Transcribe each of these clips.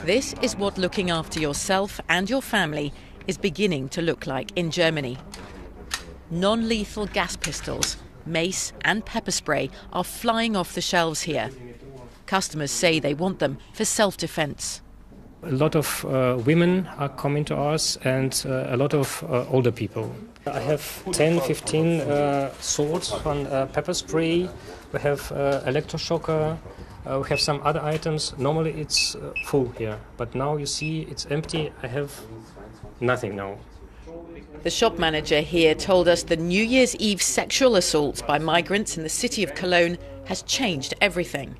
This is what looking after yourself and your family is beginning to look like in Germany. Non-lethal gas pistols, mace and pepper spray are flying off the shelves here. Customers say they want them for self-defense. A lot of women are coming to us and a lot of older people. I have 10, 15 sorts on pepper spray. We have electroshocker. We have some other items. Normally it's full here, but now you see it's empty. I have nothing now. The shop manager here told us the New Year's Eve sexual assaults by migrants in the city of Cologne has changed everything.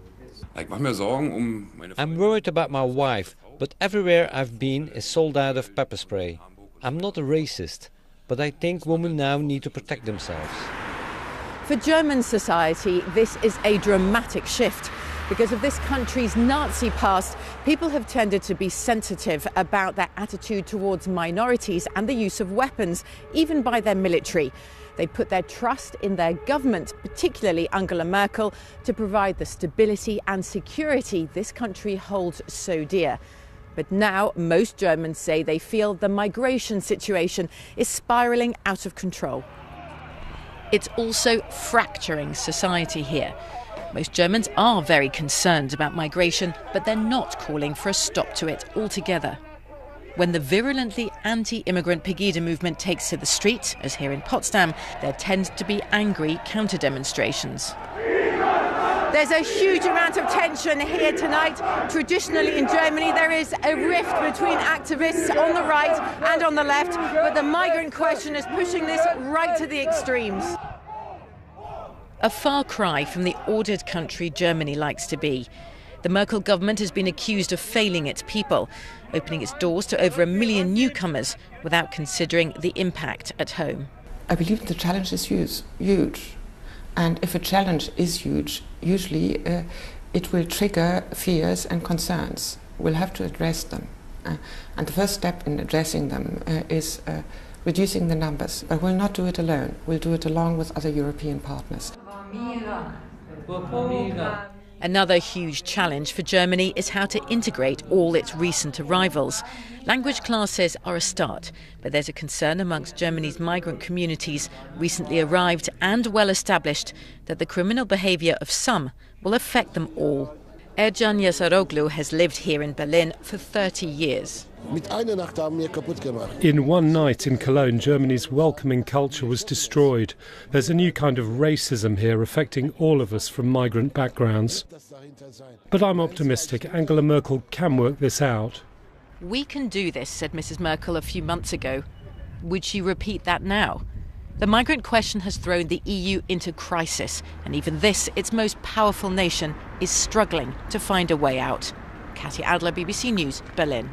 I'm worried about my wife, but everywhere I've been is sold out of pepper spray. I'm not a racist, but I think women now need to protect themselves. For German society, this is a dramatic shift. Because of this country's Nazi past, people have tended to be sensitive about their attitude towards minorities and the use of weapons, even by their military. They put their trust in their government, particularly Angela Merkel, to provide the stability and security this country holds so dear. But now most Germans say they feel the migration situation is spiralling out of control. It's also fracturing society here. Most Germans are very concerned about migration, but they're not calling for a stop to it altogether. When the virulently anti-immigrant Pegida movement takes to the street, as here in Potsdam, there tend to be angry counter-demonstrations. There's a huge amount of tension here tonight. Traditionally in Germany there is a rift between activists on the right and on the left, but the migrant question is pushing this right to the extremes. A far cry from the ordered country Germany likes to be. The Merkel government has been accused of failing its people, opening its doors to over 1 million newcomers without considering the impact at home. I believe the challenge is huge. And if a challenge is huge, usually it will trigger fears and concerns. We'll have to address them. And the first step in addressing them is reducing the numbers. But we'll not do it alone. We'll do it along with other European partners. Another huge challenge for Germany is how to integrate all its recent arrivals. Language classes are a start, but there's a concern amongst Germany's migrant communities, recently arrived and well established, that the criminal behaviour of some will affect them all. Ercan Yasaroglu has lived here in Berlin for 30 years. In one night in Cologne, Germany's welcoming culture was destroyed. There's a new kind of racism here affecting all of us from migrant backgrounds. But I'm optimistic. Angela Merkel can work this out. We can do this, said Mrs. Merkel a few months ago. Would she repeat that now? The migrant question has thrown the EU into crisis, and even this, its most powerful nation, is struggling to find a way out. Katja Adler, BBC News, Berlin.